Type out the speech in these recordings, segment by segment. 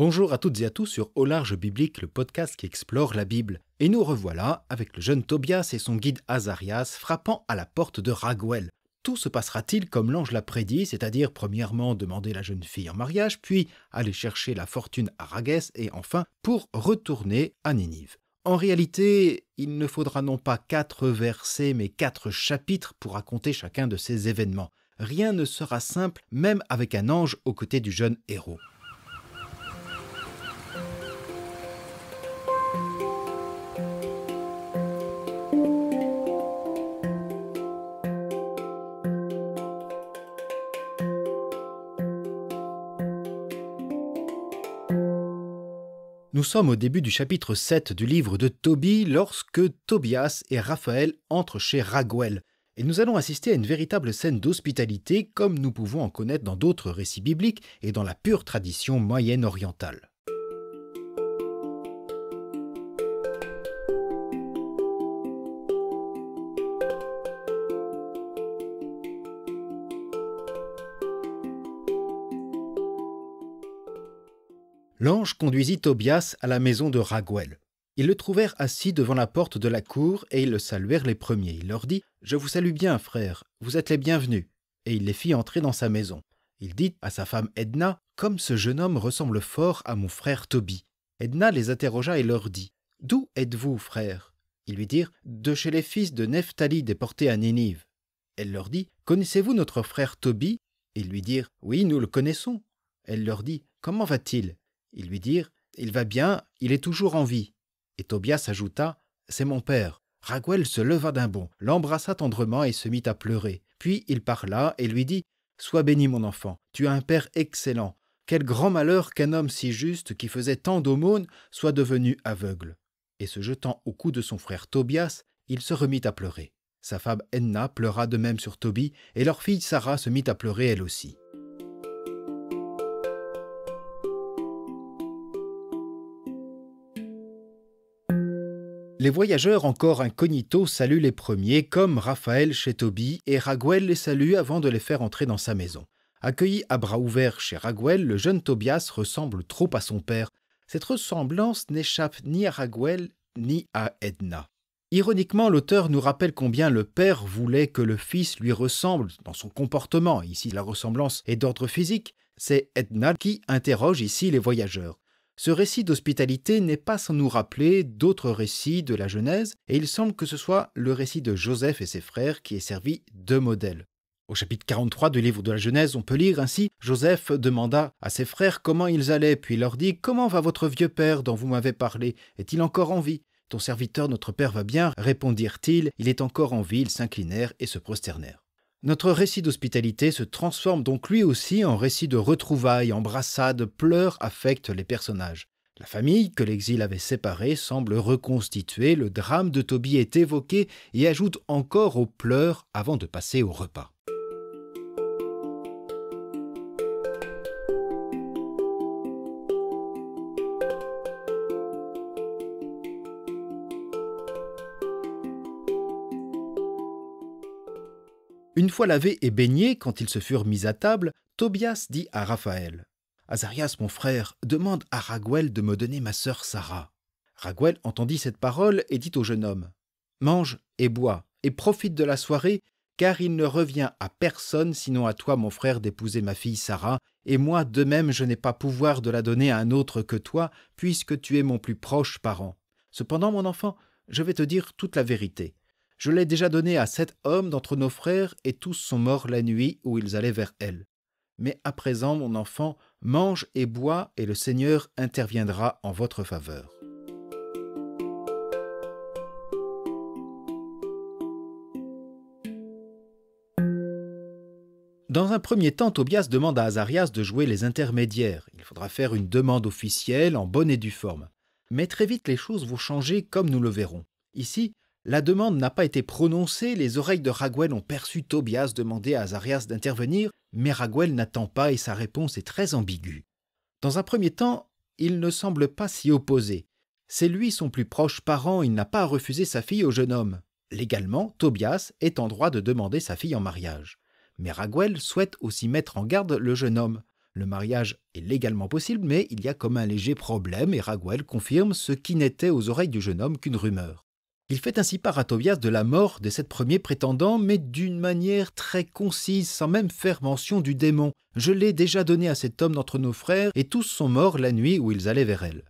Bonjour à toutes et à tous sur Au large biblique, le podcast qui explore la Bible. Et nous revoilà avec le jeune Tobias et son guide Azarias frappant à la porte de Raguel. Tout se passera-t-il comme l'ange l'a prédit, c'est-à-dire premièrement demander la jeune fille en mariage, puis aller chercher la fortune à Raguès et enfin pour retourner à Ninive. En réalité, il ne faudra non pas 4 versets mais 4 chapitres pour raconter chacun de ces événements. Rien ne sera simple, même avec un ange aux côtés du jeune héros. Nous sommes au début du chapitre 7 du livre de Tobie lorsque Tobias et Raphaël entrent chez Raguel. Et nous allons assister à une véritable scène d'hospitalité comme nous pouvons en connaître dans d'autres récits bibliques et dans la pure tradition moyenne-orientale. L'ange conduisit Tobias à la maison de Raguel. Ils le trouvèrent assis devant la porte de la cour et ils le saluèrent les premiers. Il leur dit « Je vous salue bien, frères, vous êtes les bienvenus. » Et il les fit entrer dans sa maison. Il dit à sa femme Edna « Comme ce jeune homme ressemble fort à mon frère Tobie. » Edna les interrogea et leur dit « D'où êtes-vous, frères ?» Ils lui dirent « De chez les fils de Nephtali déportés à Ninive. » Elle leur dit « Connaissez-vous notre frère Tobie ?» Ils lui dirent « Oui, nous le connaissons. » Elle leur dit « Comment va-t-il » Ils lui dirent « Il va bien, il est toujours en vie. » Et Tobias ajouta « C'est mon père. » Raguel se leva d'un bond, l'embrassa tendrement et se mit à pleurer. Puis il parla et lui dit « Sois béni mon enfant, tu as un père excellent. Quel grand malheur qu'un homme si juste qui faisait tant d'aumônes soit devenu aveugle. » Et se jetant au cou de son frère Tobias, il se remit à pleurer. Sa femme Edna pleura de même sur Tobie et leur fille Sarah se mit à pleurer elle aussi. Les voyageurs encore incognito saluent les premiers, comme Raphaël chez Tobie, et Raguel les salue avant de les faire entrer dans sa maison. Accueilli à bras ouverts chez Raguel, le jeune Tobias ressemble trop à son père. Cette ressemblance n'échappe ni à Raguel ni à Edna. Ironiquement, l'auteur nous rappelle combien le père voulait que le fils lui ressemble dans son comportement. Ici, la ressemblance est d'ordre physique. C'est Edna qui interroge ici les voyageurs. Ce récit d'hospitalité n'est pas sans nous rappeler d'autres récits de la Genèse, et il semble que ce soit le récit de Joseph et ses frères qui ait servi de modèle. Au chapitre 43 du livre de la Genèse, on peut lire ainsi « Joseph demanda à ses frères comment ils allaient, puis il leur dit « Comment va votre vieux père dont vous m'avez parlé? Est-il encore en vie ?»« Ton serviteur, notre père, va bien, répondirent-ils. Il est encore en vie. » Ils s'inclinèrent et se prosternèrent. Notre récit d'hospitalité se transforme donc lui aussi en récit de retrouvailles, embrassades, pleurs affectent les personnages. La famille que l'exil avait séparée semble reconstituée, le drame de Tobie est évoqué et ajoute encore aux pleurs avant de passer au repas. Une fois lavés et baignés, quand ils se furent mis à table, Tobias dit à Raphaël « Azarias, mon frère, demande à Raguel de me donner ma sœur Sarah. » Raguel entendit cette parole et dit au jeune homme « Mange et bois, et profite de la soirée, car il ne revient à personne sinon à toi, mon frère, d'épouser ma fille Sarah, et moi, de même, je n'ai pas pouvoir de la donner à un autre que toi, puisque tu es mon plus proche parent. Cependant, mon enfant, je vais te dire toute la vérité. Je l'ai déjà donnée à 7 hommes d'entre nos frères, et tous sont morts la nuit où ils allaient vers elle. Mais à présent, mon enfant, mange et bois, et le Seigneur interviendra en votre faveur. » Dans un premier temps, Tobias demande à Azarias de jouer les intermédiaires. Il faudra faire une demande officielle en bonne et due forme. Mais très vite, les choses vont changer comme nous le verrons. Ici, la demande n'a pas été prononcée, les oreilles de Raguel ont perçu Tobias demander à Azarias d'intervenir, mais Raguel n'attend pas et sa réponse est très ambiguë. Dans un premier temps, il ne semble pas s'y opposer. C'est lui son plus proche parent, il n'a pas à refuser sa fille au jeune homme. Légalement, Tobias est en droit de demander sa fille en mariage. Mais Raguel souhaite aussi mettre en garde le jeune homme. Le mariage est légalement possible, mais il y a comme un léger problème et Raguel confirme ce qui n'était aux oreilles du jeune homme qu'une rumeur. Il fait ainsi part à Tobias de la mort des 7 premiers prétendants, mais d'une manière très concise, sans même faire mention du démon. « Je l'ai déjà donné à cet homme d'entre nos frères, et tous sont morts la nuit où ils allaient vers elle. »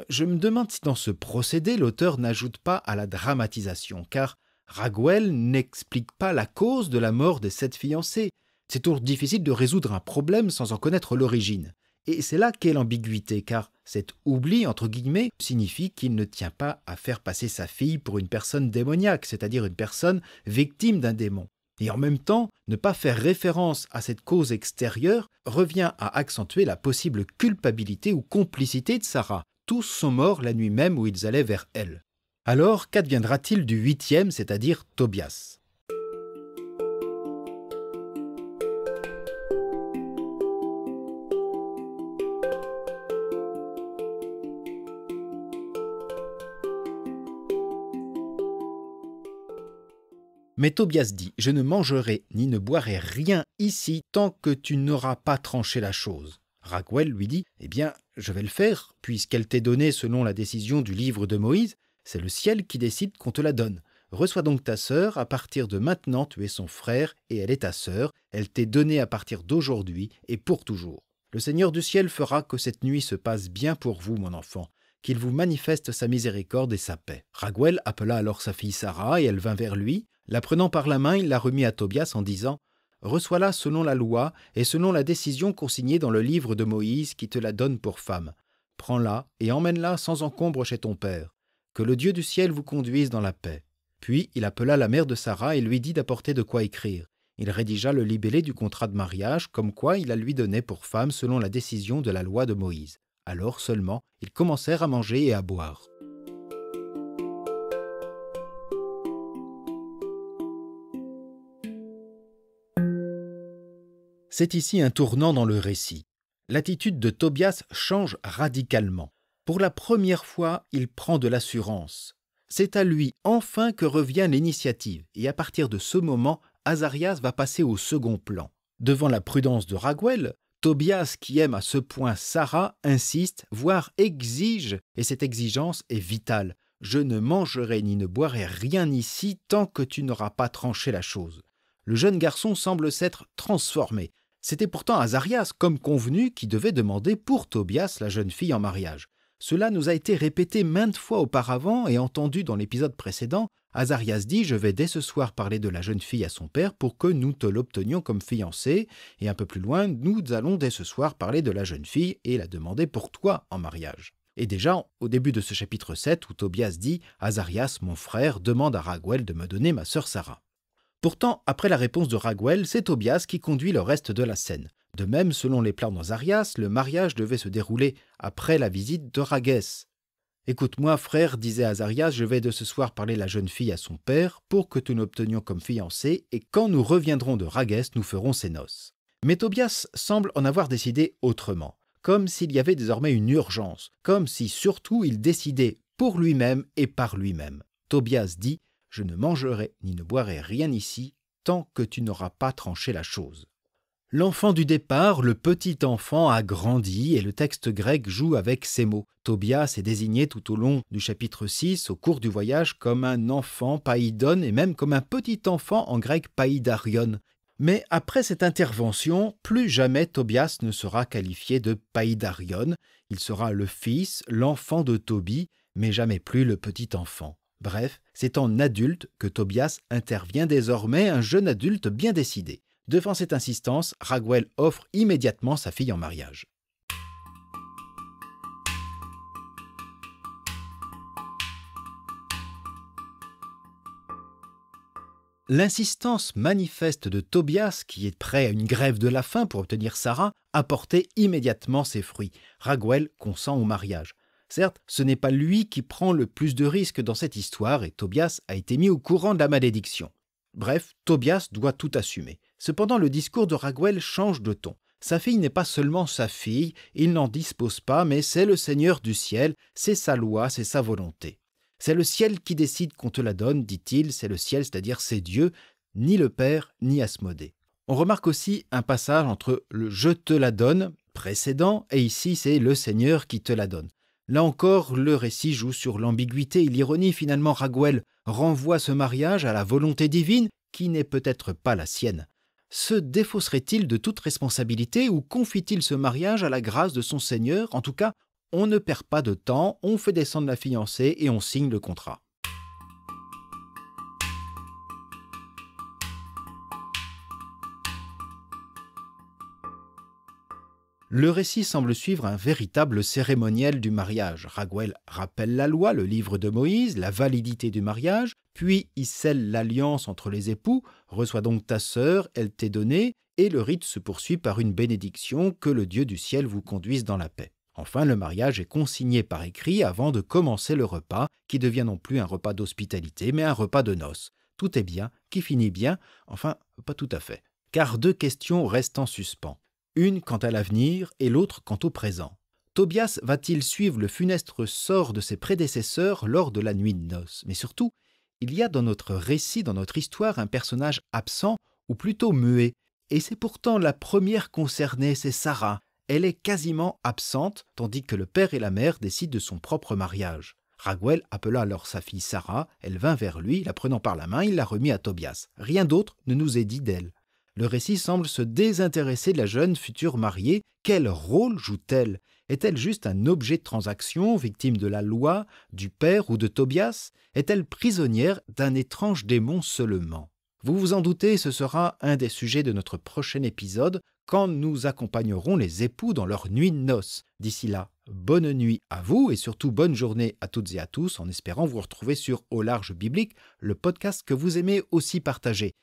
Je me demande si dans ce procédé, l'auteur n'ajoute pas à la dramatisation, car Raguel n'explique pas la cause de la mort des 7 fiancés. C'est toujours difficile de résoudre un problème sans en connaître l'origine. Et c'est là qu'est l'ambiguïté, car cet « oubli » entre guillemets signifie qu'il ne tient pas à faire passer sa fille pour une personne démoniaque, c'est-à-dire une personne victime d'un démon. Et en même temps, ne pas faire référence à cette cause extérieure revient à accentuer la possible culpabilité ou complicité de Sarah. Tous sont morts la nuit même où ils allaient vers elle. Alors, qu'adviendra-t-il du 8e, c'est-à-dire Tobias ? Mais Tobias dit « Je ne mangerai ni ne boirai rien ici tant que tu n'auras pas tranché la chose. » Raguel lui dit « Eh bien, je vais le faire, puisqu'elle t'est donnée selon la décision du livre de Moïse. C'est le ciel qui décide qu'on te la donne. Reçois donc ta sœur, à partir de maintenant tu es son frère et elle est ta sœur. Elle t'est donnée à partir d'aujourd'hui et pour toujours. Le Seigneur du ciel fera que cette nuit se passe bien pour vous, mon enfant. Qu'il vous manifeste sa miséricorde et sa paix. » Raguel appela alors sa fille Sarah et elle vint vers lui. La prenant par la main, il la remit à Tobias en disant « Reçois-la selon la loi et selon la décision consignée dans le livre de Moïse qui te la donne pour femme. Prends-la et emmène-la sans encombre chez ton père. Que le Dieu du ciel vous conduise dans la paix. » Puis il appela la mère de Sarah et lui dit d'apporter de quoi écrire. Il rédigea le libellé du contrat de mariage, comme quoi il la lui donnait pour femme selon la décision de la loi de Moïse. Alors seulement, ils commencèrent à manger et à boire. C'est ici un tournant dans le récit. L'attitude de Tobias change radicalement. Pour la première fois, il prend de l'assurance. C'est à lui enfin que revient l'initiative, et à partir de ce moment, Azarias va passer au second plan. Devant la prudence de Raguel, Tobias, qui aime à ce point Sarah, insiste, voire exige, et cette exigence est vitale. « Je ne mangerai ni ne boirai rien ici tant que tu n'auras pas tranché la chose. » Le jeune garçon semble s'être transformé. C'était pourtant Azarias, comme convenu, qui devait demander pour Tobias la jeune fille en mariage. Cela nous a été répété maintes fois auparavant et entendu dans l'épisode précédent. Azarias dit « Je vais dès ce soir parler de la jeune fille à son père pour que nous te l'obtenions comme fiancée. » Et un peu plus loin, nous allons dès ce soir parler de la jeune fille et la demander pour toi en mariage. Et déjà, au début de ce chapitre 7, où Tobias dit « Azarias, mon frère, demande à Raguel de me donner ma sœur Sarah. » Pourtant, après la réponse de Raguel, c'est Tobias qui conduit le reste de la scène. De même, selon les plans d'Azarias, le mariage devait se dérouler après la visite de Ragès. « Écoute-moi, frère, disait Azarias, je vais de ce soir parler la jeune fille à son père pour que nous l'obtenions comme fiancée, et quand nous reviendrons de Ragès, nous ferons ses noces. » Mais Tobias semble en avoir décidé autrement, comme s'il y avait désormais une urgence, comme si surtout il décidait pour lui-même et par lui-même. Tobias dit « Je ne mangerai ni ne boirai rien ici tant que tu n'auras pas tranché la chose. » L'enfant du départ, le petit enfant, a grandi et le texte grec joue avec ces mots. Tobias est désigné tout au long du chapitre 6 au cours du voyage comme un enfant païdon et même comme un petit enfant en grec païdarion. Mais après cette intervention, plus jamais Tobias ne sera qualifié de païdarion. Il sera le fils, l'enfant de Tobie, mais jamais plus le petit enfant. Bref, c'est en adulte que Tobias intervient désormais, un jeune adulte bien décidé. Devant cette insistance, Raguel offre immédiatement sa fille en mariage. L'insistance manifeste de Tobias, qui est prêt à une grève de la faim pour obtenir Sarah, apportait immédiatement ses fruits. Raguel consent au mariage. Certes, ce n'est pas lui qui prend le plus de risques dans cette histoire et Tobias a été mis au courant de la malédiction. Bref, Tobias doit tout assumer. Cependant, le discours de Raguel change de ton. Sa fille n'est pas seulement sa fille, il n'en dispose pas, mais c'est le Seigneur du ciel, c'est sa loi, c'est sa volonté. C'est le ciel qui décide qu'on te la donne, dit-il, c'est le ciel, c'est-à-dire c'est Dieu, ni le Père, ni Asmodée. On remarque aussi un passage entre le « je te la donne » précédent et ici c'est le Seigneur qui te la donne. Là encore, le récit joue sur l'ambiguïté et l'ironie. Finalement, Raguel renvoie ce mariage à la volonté divine qui n'est peut-être pas la sienne. Se défausserait-il de toute responsabilité ou confie-t-il ce mariage à la grâce de son Seigneur ? En tout cas, on ne perd pas de temps, on fait descendre la fiancée et on signe le contrat. Le récit semble suivre un véritable cérémoniel du mariage. Raguel rappelle la loi, le livre de Moïse, la validité du mariage, puis il scelle l'alliance entre les époux, reçois donc ta sœur, elle t'est donnée, et le rite se poursuit par une bénédiction, que le Dieu du ciel vous conduise dans la paix. Enfin, le mariage est consigné par écrit avant de commencer le repas, qui devient non plus un repas d'hospitalité, mais un repas de noces. Tout est bien, qui finit bien, enfin, pas tout à fait. Car deux questions restent en suspens. Une quant à l'avenir et l'autre quant au présent. Tobias va-t-il suivre le funeste sort de ses prédécesseurs lors de la nuit de noces ? Mais surtout, il y a dans notre récit, dans notre histoire, un personnage absent, ou plutôt muet. Et c'est pourtant la première concernée, c'est Sarah. Elle est quasiment absente, tandis que le père et la mère décident de son propre mariage. Raguel appela alors sa fille Sarah, elle vint vers lui, la prenant par la main, il la remit à Tobias. Rien d'autre ne nous est dit d'elle. Le récit semble se désintéresser de la jeune future mariée. Quel rôle joue-t-elle ? Est-elle juste un objet de transaction, victime de la loi, du père ou de Tobias ? Est-elle prisonnière d'un étrange démon seulement ? Vous vous en doutez, ce sera un des sujets de notre prochain épisode, quand nous accompagnerons les époux dans leur nuit de noces. D'ici là, bonne nuit à vous et surtout bonne journée à toutes et à tous, en espérant vous retrouver sur Au Large Biblique, le podcast que vous aimez aussi partager.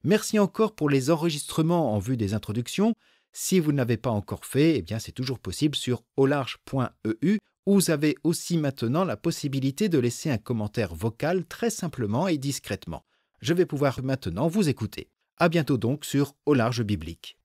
Merci encore pour les enregistrements en vue des introductions. Si vous ne l'avez pas encore fait, eh bien c'est toujours possible sur aularge.eu, où vous avez aussi maintenant la possibilité de laisser un commentaire vocal très simplement et discrètement. Je vais pouvoir maintenant vous écouter. À bientôt donc sur Au Large Biblique.